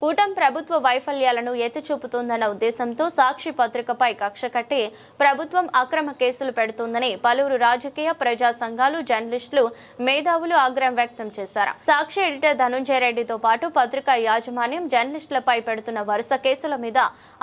కూటమి ప్రభుత్వ వైఫల్యాలను ఎత్తిచూపుతోందన్న ఉద్దేశంతో సాక్షి పత్రికపై కక్ష కట్టి ప్రభుత్వం అక్రమ కేసులు పెడుతోందని పలువురు రాజకీయ ప్రజా సంఘాలు జర్నలిస్టులు మేధావులు ఆగ్రహం వ్యక్తం చేశారు. సాక్షి ఎడిటర్ ధనుంజయ రెడ్డితో పాటు పత్రికా యాజమాన్యం జర్నలిస్టులపై పెడుతున్న వరుస కేసుల మీద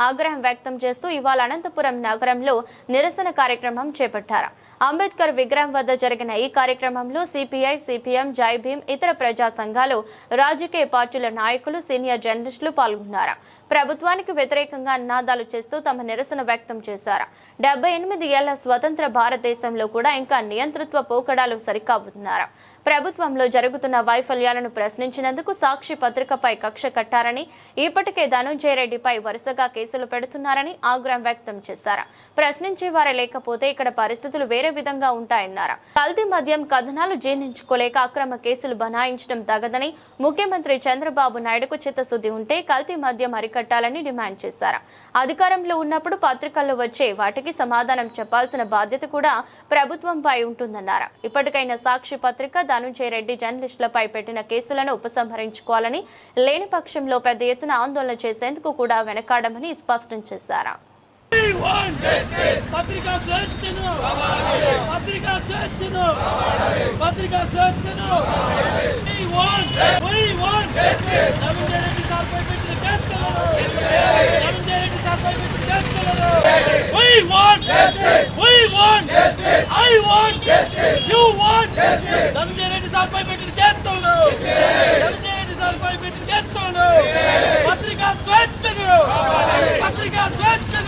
ఆగ్రహం వ్యక్తం చేస్తూ ఇవాళ అనంతపురం నగరంలో నిరసన కార్యక్రమం చేపట్టారు. అంబేద్కర్ విగ్రహం వద్ద జరిగిన ఈ కార్యక్రమంలో సిపిఐ, సిపిఎం, జై భీమ్, ఇతర ప్రజా సంఘాలు, రాజకీయ పార్టీల నాయకులు, సీనియర్ జర్నలిస్టులు పాల్గొన్నారు. ప్రభుత్వానికి వ్యతిరేకంగా నినాదాలు చేస్తూ తమ నిరసన వ్యక్తం చేశారు. 78 ఏళ్ల స్వతంత్ర భారతదేశంలో కూడా ఇంకా నియంతృత్వ పోకడాలు సరికావుతున్నారు. ప్రభుత్వంలో జరుగుతున్న వైఫల్యాలను ప్రశ్నించినందుకు సాక్షి పత్రికపై కక్ష కట్టారని, ఇప్పటికే ధనుంజయ రెడ్డిపై వరుసగా కేసులు పెడుతున్నారని ఆగ్రహం వ్యక్తం చేశారు. ప్రశ్నించేవారే లేకపోతే ఇక్కడ పరిస్థితులు వేరే విధంగా ఉంటాయన్నారు. కల్తీ మద్యం కథనాలు జీర్ణించుకోలేక అక్రమ కేసులు బనాయించడం తగదని, ముఖ్యమంత్రి చంద్రబాబు నాయుడుకు చిత్తశుద్ధి ఉంటే కల్తీ మద్యం అరికట్టాలని డిమాండ్ చేశారు. అధికారంలో ఉన్నప్పుడు పత్రికల్లో వచ్చే వాటికి సమాధానం చెప్పాల్సిన బాధ్యత కూడా ప్రభుత్వంపై ఉంటుందన్నారు. ఇప్పటికైనా సాక్షి పత్రిక, ధనుంజయ రెడ్డి జర్నలిస్టులపై పెట్టిన కేసులను ఉపసంహరించుకోవాలని, లేని పక్షంలో పెద్ద ఎత్తున ఆందోళన చేసేందుకు కూడా వెనకాడమని స్పష్టం చేశారు.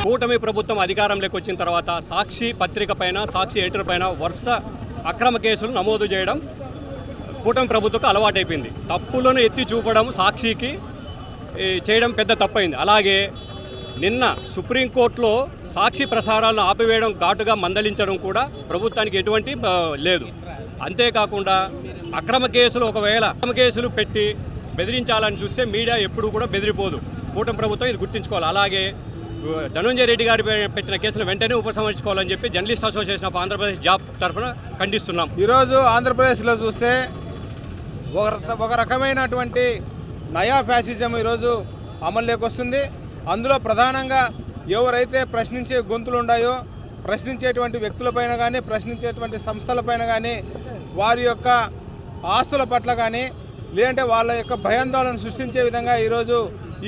కూటమి ప్రభుత్వం అధికారంలోకి వచ్చిన తర్వాత సాక్షి పత్రిక పైన, సాక్షి ఎడిటర్ పైన వరుస అక్రమ కేసులు నమోదు చేయడం కూటమి ప్రభుత్వం అలవాటైపోయింది. తప్పులను ఎత్తి చూపడం సాక్షికి చేయడం పెద్ద తప్పైంది. అలాగే నిన్న సుప్రీంకోర్టులో సాక్షి ప్రసారాలను ఆపివేయడం, ఘాటుగా మందలించడం కూడా ప్రభుత్వానికి ఎటువంటి లేదు. అంతేకాకుండా అక్రమ కేసులు, ఒకవేళ అక్రమ కేసులు పెట్టి బెదిరించాలని చూస్తే మీడియా ఎప్పుడు కూడా బెదిరిపోదు. కూటమి ప్రభుత్వం ఇది గుర్తుంచుకోవాలి. అలాగే ధనుంజయ రెడ్డి గారి పెట్టిన కేసులు వెంటనే ఉపసంహరించుకోవాలని చెప్పి journalist association of Andhra Pradesh job తరఫున ఖండిస్తున్నాం. ఈరోజు ఆంధ్రప్రదేశ్లో చూస్తే ఒక రకమైనటువంటి నయా ఫ్యాసిజం ఈరోజు అమల్లోకి వస్తుంది. అందులో ప్రధానంగా ఎవరైతే ప్రశ్నించే గొంతులు ఉన్నాయో, ప్రశ్నించేటువంటి వ్యక్తులపైన కానీ, ప్రశ్నించేటువంటి సంస్థలపైన కానీ, వారి యొక్క ఆస్తుల పట్ల కానీ, లేదంటే వాళ్ళ యొక్క భయాందోళన సృష్టించే విధంగా ఈరోజు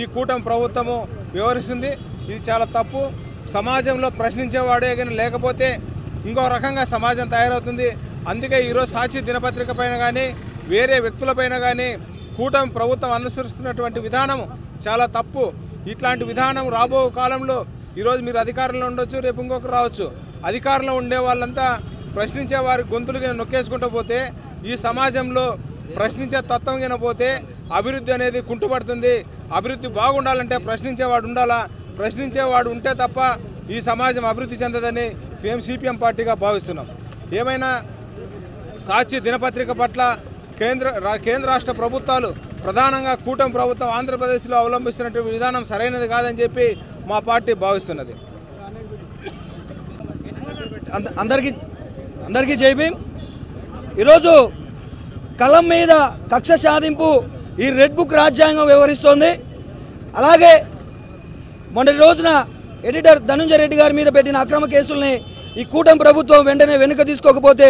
ఈ కూటమి ప్రభుత్వము వ్యవహరిస్తుంది. ఇది చాలా తప్పు. సమాజంలో ప్రశ్నించేవాడే కానీ లేకపోతే ఇంకో రకంగా సమాజం తయారవుతుంది. అందుకే ఈరోజు సాక్షి దినపత్రిక పైన కానీ, వేరే వ్యక్తులపైన కానీ కూటమి ప్రభుత్వం అనుసరిస్తున్నటువంటి విధానం చాలా తప్పు. ఇట్లాంటి విధానం రాబో కాలంలో ఈరోజు మీరు అధికారంలో ఉండొచ్చు, రేపు ఇంకొకరు రావచ్చు. అధికారంలో ఉండే వాళ్ళంతా ప్రశ్నించే వారి గొంతులుగా నొక్కేసుకుంటూ పోతే, ఈ సమాజంలో ప్రశ్నించే తత్వం పోతే అభివృద్ధి అనేది కుంటుపడుతుంది. అభివృద్ధి బాగుండాలంటే ప్రశ్నించేవాడు ఉండాలా. ప్రశ్నించేవాడు ఉంటే తప్ప ఈ సమాజం అభివృద్ధి చెందదని మేము సిపిఎం పార్టీగా భావిస్తున్నాం. ఏమైనా సాక్షి దినపత్రిక పట్ల కేంద్ర రాష్ట్ర ప్రభుత్వాలు, ప్రధానంగా కూటమి ప్రభుత్వం ఆంధ్రప్రదేశ్లో అవలంబిస్తున్నటువంటి విధానం సరైనది కాదని చెప్పి మా పార్టీ భావిస్తున్నది. అందరికీ జై భీమ్. ఈరోజు కలం మీద కక్ష సాధింపు ఈ రెడ్ బుక్ రాజ్యాంగం వ్యవహరిస్తోంది. అలాగే మొన్నటి రోజున ఎడిటర్ ధనుంజయ రెడ్డి గారి మీద పెట్టిన అక్రమ కేసుల్ని ఈ కూటమి ప్రభుత్వం వెంటనే వెనుక తీసుకోకపోతే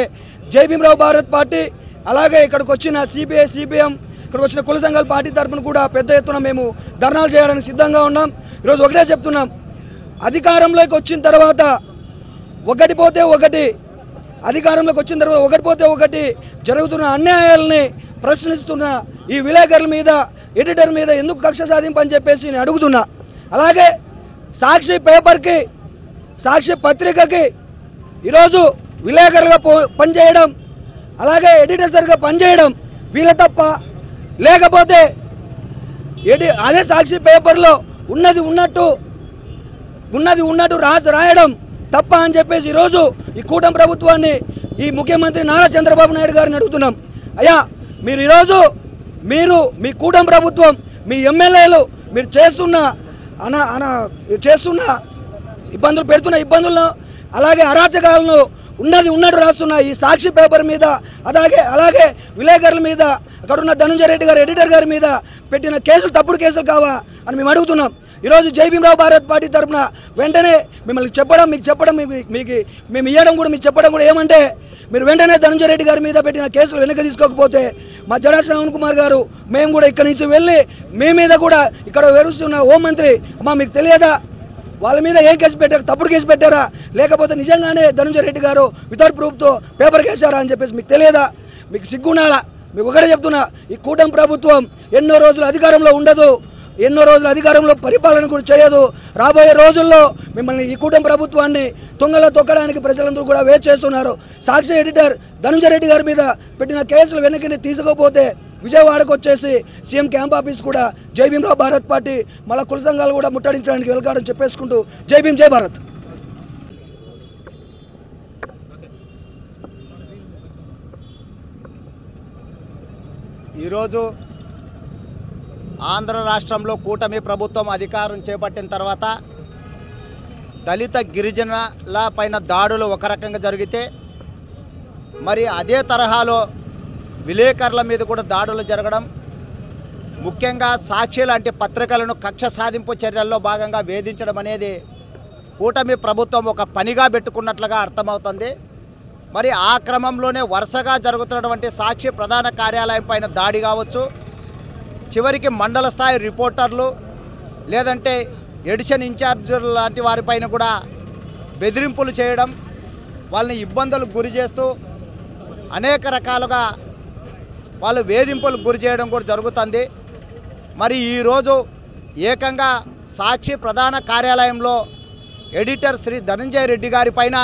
జై భీమరావు భారత్ పార్టీ, అలాగే ఇక్కడికి వచ్చిన సిపిఐ, సిపిఎం, ఇక్కడికి వచ్చిన కుల సంఘాల పార్టీ తరఫున కూడా పెద్ద ఎత్తున మేము ధర్నాలు చేయడానికి సిద్ధంగా ఉన్నాం. ఈరోజు ఒకటే చెప్తున్నాం, అధికారంలోకి వచ్చిన తర్వాత అధికారంలోకి వచ్చిన తర్వాత ఒకటి జరుగుతున్న అన్యాయాలని ప్రశ్నిస్తున్న ఈ విలేకరుల మీద, ఎడిటర్ మీద ఎందుకు కక్ష సాధింపు అని చెప్పేసి నేను అడుగుతున్నా. అలాగే సాక్షి పేపర్కి, సాక్షి పత్రికకి ఈరోజు విలేకరులుగా పనిచేయడం, అలాగే ఎడిటర్స్గా పనిచేయడం వీళ్ళ తప్ప, లేకపోతే అదే సాక్షి పేపర్లో ఉన్నది ఉన్నట్టు రాయడం తప్ప అని చెప్పేసి ఈరోజు ఈ కూటమి ప్రభుత్వాన్ని, ఈ ముఖ్యమంత్రి నారా చంద్రబాబు నాయుడు గారిని అడుగుతున్నాం. అయ్యా, మీరు ఈరోజు మీ కూటమి ప్రభుత్వం, మీ ఎమ్మెల్యేలు మీరు చేస్తున్న పెడుతున్న ఇబ్బందులను, అలాగే అరాచకాలను ఉన్నట్టు రాస్తున్న ఈ సాక్షి పేపర్ మీద అలాగే విలేకరుల మీద అక్కడ ఉన్న ధనంజయ రెడ్డి గారు ఎడిటర్ గారి మీద పెట్టిన కేసులు తప్పుడు కేసులు కావా అని మేము అడుగుతున్నాం. ఈరోజు జై భీమరావు భారత్ పార్టీ తరఫున వెంటనే మీకు చెప్పడం మేము ఇవ్వడం కూడా మీకు చెప్పడం కూడా ఏమంటే మీరు వెంటనే ధనంజయ రెడ్డి గారి మీద పెట్టిన కేసులు వెనక్కి తీసుకోకపోతే మా జడా శ్రావణ్ కుమార్ గారు మేము కూడా ఇక్కడి నుంచి వెళ్ళి మీ మీద కూడా ఇక్కడ వెరుస్తున్న హోంమంత్రి అమ్మా మీకు తెలియదా వాళ్ళ మీద ఏం కేసు పెట్టారు, తప్పుడు కేసు పెట్టారా, లేకపోతే నిజంగానే ధనంజయ రెడ్డి గారు వితౌట్ ప్రూఫ్తో పేపర్ కేసారా అని చెప్పేసి మీకు తెలియదా? మీకు సిగ్గుండాలా? మీకు ఒకటే చెప్తున్నా, ఈ కూటమి ప్రభుత్వం ఎన్నో రోజులు అధికారంలో ఉండదు, ఎన్నో రోజులు అధికారంలో పరిపాలన కూడా చేయదు. రాబోయే రోజుల్లో మిమ్మల్ని ఈ కూటమి ప్రభుత్వాన్ని తుంగలో తొక్కడానికి ప్రజలందరూ కూడా వెయిట్ చేస్తున్నారు. సాక్షి ఎడిటర్ ధనంజయ రెడ్డి గారి మీద పెట్టిన కేసులు వెనక్కి తీసుకోకపోతే విజయవాడకు వచ్చేసి సీఎం క్యాంప్ ఆఫీస్ కూడా జై భీమరావు భారత్ పార్టీ మళ్ళా కుల సంఘాలు కూడా ముట్టడించడానికి వెళ్తాడని చెప్పేసుకుంటూ జై భీమ్ జై భారత్. ఈరోజు ఆంధ్ర రాష్ట్రంలో కూటమి ప్రభుత్వం అధికారం చేపట్టిన తర్వాత దళిత గిరిజనుల పైన దాడులు ఒక రకంగా జరిగితే మరి అదే తరహాలో విలేకరుల మీద కూడా దాడులు జరగడం, ముఖ్యంగా సాక్షి లాంటి పత్రికలను కక్ష సాధింపు చర్యల్లో భాగంగా వేధించడం అనేది కూటమి ప్రభుత్వం ఒక పనిగా పెట్టుకున్నట్లుగా అర్థమవుతుంది. మరి ఆ క్రమంలోనే వరుసగా జరుగుతున్నటువంటి సాక్షి ప్రధాన కార్యాలయం పైన దాడి కావచ్చు, చివరికి మండల స్థాయి రిపోర్టర్లు లేదంటే ఎడిషన్ ఇన్ఛార్జీలు లాంటి వారిపైన కూడా బెదిరింపులు చేయడం, వాళ్ళని ఇబ్బందులకు గురి చేస్తూ అనేక రకాలుగా వాళ్ళు వేధింపులకు గురి చేయడం కూడా జరుగుతుంది. మరి ఈరోజు ఏకంగా సాక్షి ప్రధాన కార్యాలయంలో ఎడిటర్ శ్రీ ధనంజయ రెడ్డి గారి పైన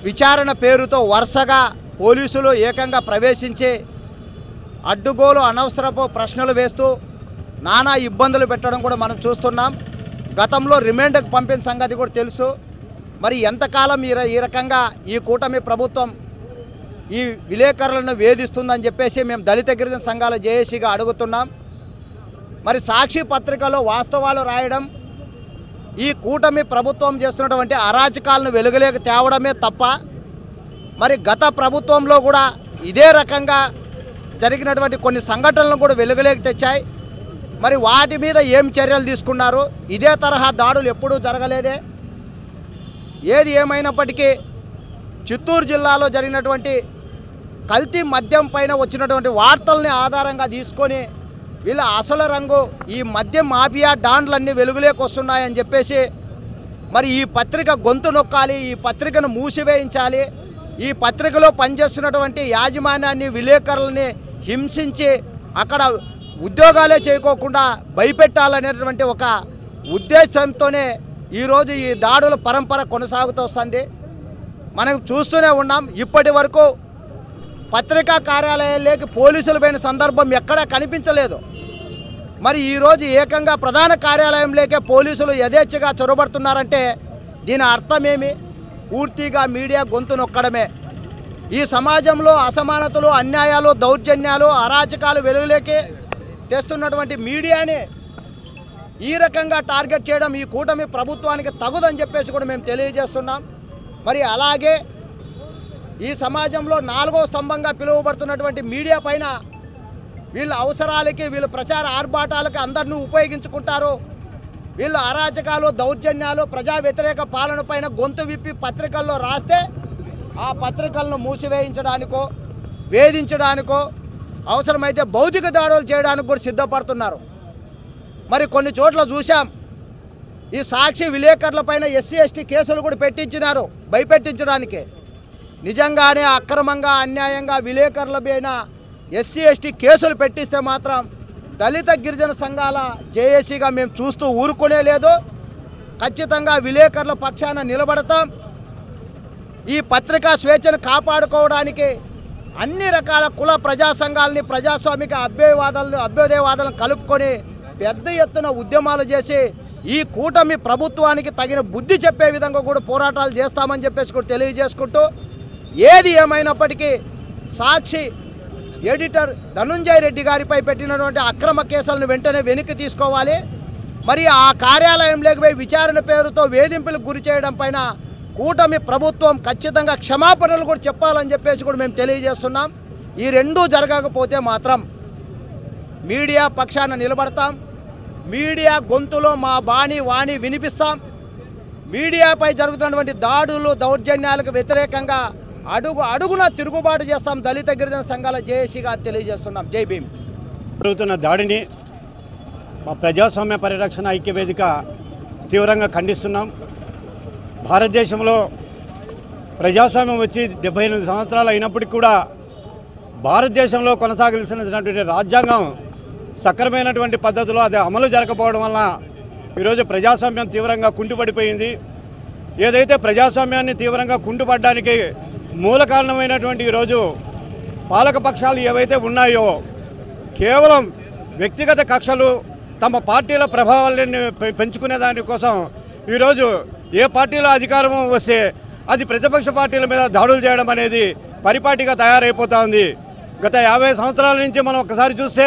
విచారణ పేరుతో వరుసగా పోలీసులు ఏకంగా ప్రవేశించి అడ్డుగోలు అనవసరపు ప్రశ్నలు వేస్తూ నానా ఇబ్బందులు పెట్టడం కూడా మనం చూస్తున్నాం. గతంలో రిమాండ్కి పంపిన సంగతి కూడా తెలుసు. మరి ఎంతకాలం ఈ రకంగా ఈ కూటమి ప్రభుత్వం ఈ విలేకరులను వేధిస్తుందని చెప్పేసి మేము దళిత గిరిజన సంఘాల జేఏసీగా అడుగుతున్నాం. మరి సాక్షి పత్రికలో వాస్తవాలు రాయడం, ఈ కూటమి ప్రభుత్వం చేస్తున్నటువంటి అరాచకాలను వెలుగులోకి తేవడమే తప్ప మరి గత ప్రభుత్వంలో కూడా ఇదే రకంగా జరిగినటువంటి కొన్ని సంఘటనలను కూడా వెలుగులోకి తెచ్చాయి. మరి వాటి మీద ఏం చర్యలు తీసుకున్నారు? ఇదే తరహా దాడులు ఎప్పుడూ జరగలేదే. ఏది ఏమైనప్పటికీ చిత్తూరు జిల్లాలో జరిగినటువంటి కల్తీ మద్యం పైన వచ్చినటువంటి వార్తల్ని ఆధారంగా తీసుకొని వీళ్ళ అసలు రంగు ఈ మద్యం మాఫియా డాన్లన్నీ వెలుగులోకి వస్తున్నాయని చెప్పేసి మరి ఈ పత్రిక గొంతు నొక్కాలి, ఈ పత్రికను మూసివేయించాలి, ఈ పత్రికలో పనిచేస్తున్నటువంటి యాజమాన్యాన్ని విలేకరులని హింసించి అక్కడ ఉద్యోగాలే చేయకోకుండా భయపెట్టాలనేటువంటి ఒక ఉద్దేశంతోనే ఈరోజు ఈ దాడుల పరంపర కొనసాగుతూ వస్తుంది. మనం చూస్తూనే ఉన్నాం. ఇప్పటి వరకు పత్రికా కార్యాలయాల్లోకి పోలీసులు పోయిన సందర్భం ఎక్కడా కనిపించలేదు. మరి ఈరోజు ఏకంగా ప్రధాన కార్యాలయంలోకే పోలీసులు యథేచ్ఛగా చొరబడుతున్నారంటే దీని అర్థమేమి? పూర్తిగా మీడియా గొంతు నొక్కడమే. ఈ సమాజంలో అసమానతలు, అన్యాయాలు, దౌర్జన్యాలు, అరాచకాలు వెలుగులోకి తెస్తున్నటువంటి మీడియాని ఈ రకంగా టార్గెట్ చేయడం ఈ కూటమి ప్రభుత్వానికి తగుదని చెప్పేసి కూడా మేము తెలియజేస్తున్నాం. మరి అలాగే ఈ సమాజంలో 4వ స్తంభంగా పిలువబడుతున్నటువంటి మీడియా పైన వీళ్ళ అవసరాలకి, వీళ్ళ ప్రచార ఆర్భాటాలకి అందరినీ ఉపయోగించుకుంటారు. వీళ్ళు అరాచకాలు, దౌర్జన్యాలు, ప్రజా వ్యతిరేక పాలన పైన గొంతు విప్పి పత్రికల్లో రాస్తే ఆ పత్రికలను మూసివేయించడానికో, వేధించడానికో, అవసరమైతే భౌతిక దాడులు చేయడానికి కూడా సిద్ధపడుతున్నారు. మరి కొన్ని చోట్ల చూసాం, ఈ సాక్షి విలేకరుల పైన ఎస్సీ ఎస్టీ కేసులు కూడా పెట్టించినారు భయపెట్టించడానికి. నిజంగానే అక్రమంగా, అన్యాయంగా విలేకరుల పైన ఎస్సీ ఎస్టీ కేసులు పెట్టిస్తే మాత్రం దళిత గిరిజన సంఘాల జేఏసీగా మేము చూస్తూ ఊరుకునే లేదు. ఖచ్చితంగా విలేకరుల పక్షాన నిలబడతాం. ఈ పత్రికా స్వేచ్ఛను కాపాడుకోవడానికి అన్ని రకాల కుల ప్రజా సంఘాలని, ప్రజాస్వామిక అభ్యుదయవాదాలను కలుపుకొని పెద్ద ఎత్తున ఉద్యమాలు చేసి ఈ కూటమి ప్రభుత్వానికి తగిన బుద్ధి చెప్పే విధంగా కూడా పోరాటాలు చేస్తామని చెప్పేసి కూడా తెలియజేసుకుంటూ, ఏది ఏమైనప్పటికీ సాక్షి ఎడిటర్ ధనంజయ రెడ్డి గారిపై పెట్టినటువంటి అక్రమ కేసులను వెంటనే వెనక్కి తీసుకోవాలి. మరి ఆ కార్యాలయంలోకి పోయి విచారణ పేరుతో వేధింపులకు గురి చేయడం పైన కూటమి ప్రభుత్వం ఖచ్చితంగా క్షమాపణలు కూడా చెప్పాలని చెప్పేసి కూడా మేము తెలియజేస్తున్నాం. ఈ రెండూ జరగకపోతే మాత్రం మీడియా పక్షాన నిలబడతాం. మీడియా గొంతులో మా వాణి వినిపిస్తాం. మీడియాపై జరుగుతున్నటువంటి దాడులు దౌర్జన్యాలకు వ్యతిరేకంగా అడుగున తిరుగుబాటు చేస్తాం. దళిత గిరిజన సంఘాల జేఏసీగా తెలియజేస్తున్నాం. జై భీమ్. జరుగుతున్న దాడిని మా ప్రజాస్వామ్య పరిరక్షణ ఐక్యవేదిక తీవ్రంగా ఖండిస్తున్నాం. భారతదేశంలో ప్రజాస్వామ్యం వచ్చి 78 సంవత్సరాలు అయినప్పటికీ కూడా భారతదేశంలో కొనసాగాల్సినటువంటి రాజ్యాంగం సక్రమైనటువంటి పద్ధతిలో అది అమలు జరగకపోవడం వల్ల ఈరోజు ప్రజాస్వామ్యం తీవ్రంగా కుంటుపడిపోయింది. ఏదైతే ప్రజాస్వామ్యాన్ని తీవ్రంగా కుంటుపడడానికి మూల కారణమైనటువంటి ఈరోజు పాలకపక్షాలు ఏవైతే ఉన్నాయో కేవలం వ్యక్తిగత కక్షలు తమ పార్టీల ప్రభావాలను పెంచుకునే దానికోసం ఈరోజు ఏ పార్టీలో అధికారం వస్తే అది ప్రతిపక్ష పార్టీల మీద దాడులు చేయడం అనేది పరిపాటిగా తయారైపోతూ ఉంది. గత 50 సంవత్సరాల నుంచి మనం ఒకసారి చూస్తే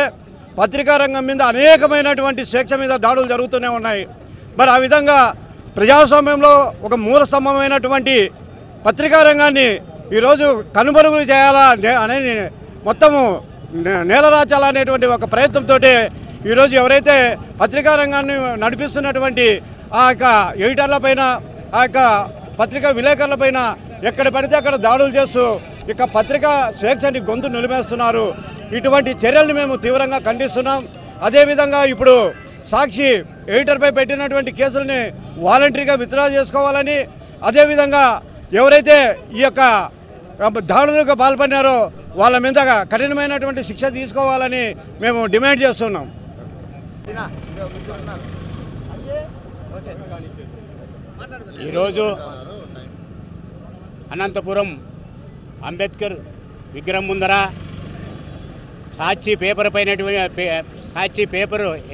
పత్రికా రంగం మీద అనేకమైనటువంటి స్వేచ్ఛ మీద దాడులు జరుగుతూనే ఉన్నాయి. మరి ఆ విధంగా ప్రజాస్వామ్యంలో ఒక మూల స్తంభమైనటువంటి పత్రికా రంగాన్ని ఈరోజు కనుమరుగు చేయాలా అనేది మొత్తము నేలరాచాలనేటువంటి ఒక ప్రయత్నంతో ఈరోజు ఎవరైతే పత్రికా రంగాన్ని నడిపిస్తున్నటువంటి ఆ యొక్క ఎడిటర్లపైన ఆ యొక్క పత్రికా విలేకరులపైన ఎక్కడ పడితే అక్కడ దాడులు చేస్తూ ఇక పత్రికా స్వేచ్ఛని గొంతు నిలిపేస్తున్నారు. ఇటువంటి చర్యలను మేము తీవ్రంగా ఖండిస్తున్నాం. అదేవిధంగా ఇప్పుడు సాక్షి ఎడిటర్పై పెట్టినటువంటి కేసులని వాలంటరీగా విత్డ్రా చేసుకోవాలని, అదేవిధంగా ఎవరైతే ఈ యొక్క దాడులకు పాల్పడినారో వాళ్ళ మీద కఠినమైనటువంటి శిక్ష తీసుకోవాలని మేము డిమాండ్ చేస్తున్నాం. ఈరోజు అనంతపురం అంబేద్కర్ విగ్రహం ముందర సాక్షి పేపర్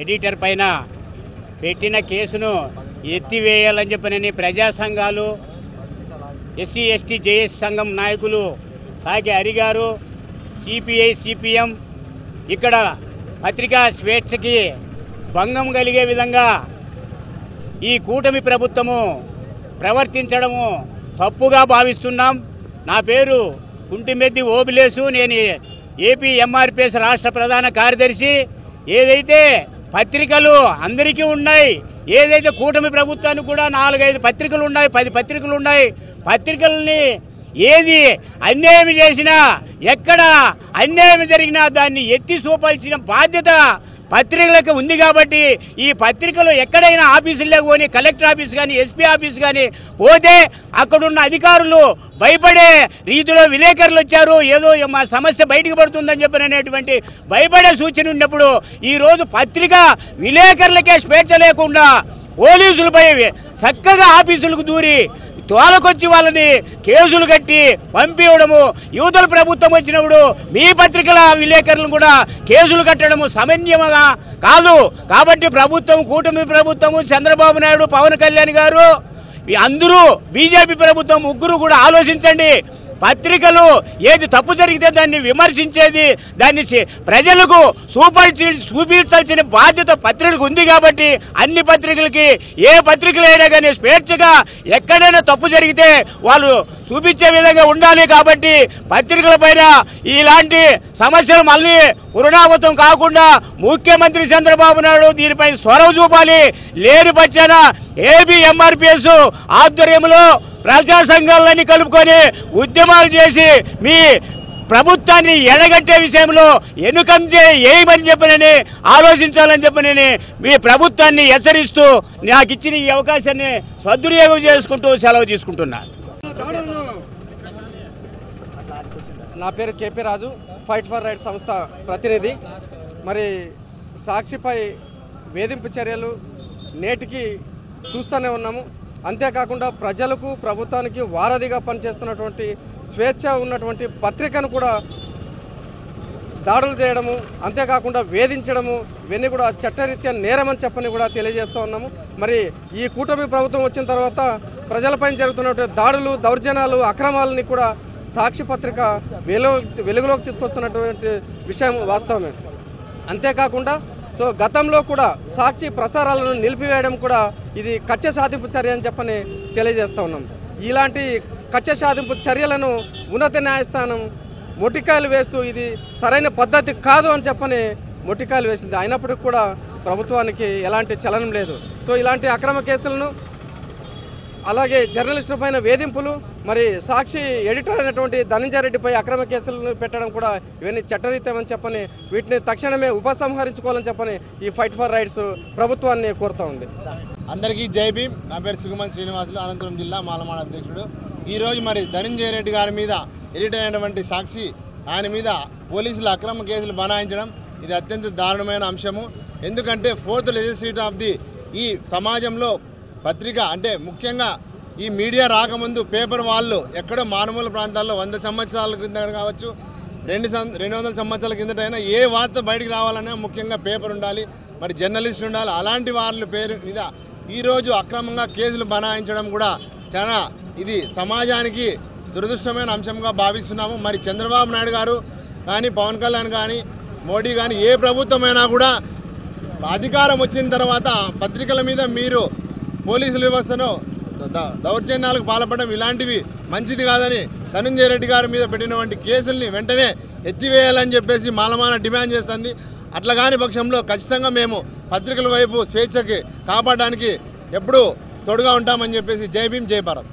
ఎడిటర్ పైన పెట్టిన కేసును ఎత్తివేయాలని చెప్పని ప్రజా సంఘాలు, ఎస్సీ ఎస్టీ జేఎస్ సంఘం నాయకులు సాగి హరిగారు, సిపిఐ సిపిఎం ఇక్కడ పత్రికా స్వేచ్ఛకి భంగం కలిగే విధంగా ఈ కూటమి ప్రభుత్వము ప్రవర్తించడము తప్పుగా భావిస్తున్నాం. నా పేరు కుంటిమెద్ది ఓబిలేసు, నేను ఏపీ ఎంఆర్పిఎస్ రాష్ట్ర ప్రధాన కార్యదర్శి. ఏదైతే పత్రికలు అందరికీ ఉన్నాయి, ఏదైతే కూటమి ప్రభుత్వానికి కూడా 4-5 పత్రికలు ఉన్నాయి, 10 పత్రికలు ఉన్నాయి. పత్రికల్ని ఏది అన్యాయం చేసినా, ఎక్కడ అన్యాయం జరిగినా దాన్ని ఎత్తి చూపాల్సిన బాధ్యత పత్రికలకు ఉంది. కాబట్టి ఈ పత్రికలు ఎక్కడైనా ఆఫీసులకు పోని, కలెక్టర్ ఆఫీస్ కానీ ఎస్పీ ఆఫీస్ కానీ పోతే అక్కడున్న అధికారులు భయపడే రీతిలో విలేకరులు వచ్చారు, ఏదో మా సమస్య బయటకు పడుతుందని చెప్పినటువంటి భయపడే సూచన ఉన్నప్పుడు ఈరోజు పత్రిక విలేకరులకే స్వేచ్ఛ లేకుండా పోలీసులపై చక్కగా ఆఫీసులకు దూరి తోలకొచ్చి వాళ్ళని కేసులు కట్టి పంపివ్వడము, యువతల ప్రభుత్వం వచ్చినప్పుడు మీ పత్రికల విలేకరులను కూడా కేసులు కట్టడము సమన్వయంగా కాదు. కాబట్టి ప్రభుత్వం, కూటమి ప్రభుత్వము, చంద్రబాబు నాయుడు, పవన్ కళ్యాణ్ గారు అందరూ బీజేపీ ప్రభుత్వం ముగ్గురు కూడా ఆలోచించండి. పత్రికలు ఏది తప్పు జరిగితే దాన్ని విమర్శించేది, దాన్ని ప్రజలకు చూపించాల్సిన బాధ్యత పత్రికలకు ఉంది. కాబట్టి అన్ని పత్రికలకి, ఏ పత్రికలైనా కానీ స్వేచ్ఛగా ఎక్కడైనా తప్పు జరిగితే వాళ్ళు చూపించే విధంగా ఉండాలి. కాబట్టి పత్రికల పైన ఇలాంటి సమస్యలు మళ్ళీ పునరావృతం కాకుండా ముఖ్యమంత్రి చంద్రబాబు నాయుడు దీనిపై చొరవ చూపాలి. లేని పక్షాన ఏపీ ఎంఆర్పిఎస్ ఆధ్వర్యంలో ప్రజా సంఘాలన్నీ కలుపుకొని ఉద్యమాలు చేసి మీ ప్రభుత్వాన్ని ఎడగట్టే విషయంలో ఎన్నుకంటే ఏమని చెప్పనని ఆలోచించాలని చెప్పనని మీ ప్రభుత్వాన్ని హెచ్చరిస్తూ నాకు ఇచ్చిన ఈ అవకాశాన్ని సద్వినియోగం చేసుకుంటూ సెలవు తీసుకుంటున్నాను. నా పేరు KP Raju, fight for right సంస్థ ప్రతినిధి. మరి సాక్షిపై వేధింపు చర్యలు నేటికి చూస్తూనే ఉన్నాము. అంతేకాకుండా ప్రజలకు, ప్రభుత్వానికి వారధిగా పనిచేస్తున్నటువంటి స్వేచ్ఛ ఉన్నటువంటి పత్రికను కూడా దాడులు చేయడము, అంతేకాకుండా వేధించడము, ఇవన్నీ కూడా చట్టరీత్యా నేరమని చెప్పని కూడా తెలియజేస్తూ ఉన్నాము. మరి ఈ కూటమి ప్రభుత్వం వచ్చిన తర్వాత ప్రజలపై జరుగుతున్నటువంటి దాడులు, దౌర్జన్యాలు, అక్రమాలని కూడా సాక్షి పత్రిక వెలుగులోకి తీసుకొస్తున్నటువంటి విషయం వాస్తవమే. అంతేకాకుండా గతంలో కూడా సాక్షి ప్రసారాలను నిలిపివేయడం కూడా ఇది కక్ష సాధింపు చర్య అని చెప్పని తెలియజేస్తూ ఉన్నాం. ఇలాంటి కక్ష సాధింపు చర్యలను ఉన్నత న్యాయస్థానం మొటికాయలు వేస్తూ ఇది సరైన పద్ధతి కాదు అని చెప్పని మొటికాయలు వేసింది. అయినప్పటికీ కూడా ప్రభుత్వానికి ఎలాంటి చలనం లేదు. సో ఇలాంటి అక్రమ కేసులను, అలాగే జర్నలిస్టుల పైన వేధింపులు, మరి సాక్షి ఎడిటర్ అయినటువంటి ధనంజయ రెడ్డిపై అక్రమ కేసులను పెట్టడం కూడా ఇవన్నీ చట్టరీత్యమని చెప్పని వీటిని తక్షణమే ఉపసంహరించుకోవాలని చెప్పని ఈ ఫైట్ ఫర్ రైట్స్ ప్రభుత్వాన్ని కోరుతూ ఉంది. అందరికీ జై భీమ్. నా పేరు సుగుమన్ శ్రీనివాసులు, అనంతపురం జిల్లా మాలమాడ అధ్యక్షుడు. ఈరోజు మరి ధనంజయ రెడ్డి గారి మీద ఎడిటర్ అయినటువంటి సాక్షి ఆయన మీద పోలీసులు అక్రమ కేసులు బనాయించడం ఇది అత్యంత దారుణమైన అంశము. ఎందుకంటే 4th లెజిస్లేటివ్ ఆఫ్ ది ఈ సమాజంలో పత్రిక అంటే ముఖ్యంగా ఈ మీడియా రాకముందు పేపర్ వాళ్ళు ఎక్కడో మారుమూల ప్రాంతాల్లో 100 సంవత్సరాల కింద కావచ్చు, 200 సంవత్సరాల కిందటైనా ఏ వార్త బయటికి రావాలన్నా ముఖ్యంగా పేపర్ ఉండాలి, మరి జర్నలిస్ట్ ఉండాలి. అలాంటి వాళ్ళ పేరు మీద ఈరోజు అక్రమంగా కేసులు బనాయించడం కూడా చాలా ఇది సమాజానికి దురదృష్టమైన అంశంగా భావిస్తున్నాము. మరి చంద్రబాబు నాయుడు గారు కానీ, పవన్ కళ్యాణ్ కానీ, మోడీ కానీ ఏ ప్రభుత్వమైనా కూడా అధికారం వచ్చిన తర్వాత పత్రికల మీద మీరు పోలీసుల వ్యవస్థను దౌర్జన్యాలకు పాల్పడడం ఇలాంటివి మంచిది కాదని ధనంజయ రెడ్డి గారి మీద పెట్టినటువంటి కేసుల్ని వెంటనే ఎత్తివేయాలని చెప్పేసి మాలమాన డిమాండ్ చేస్తుంది. అట్లా కాని పక్షంలో ఖచ్చితంగా మేము పత్రికల వైపు స్వేచ్ఛకి కాపాడడానికి ఎప్పుడూ తోడుగా ఉంటామని చెప్పేసి జై భీమ్, జై భారత్.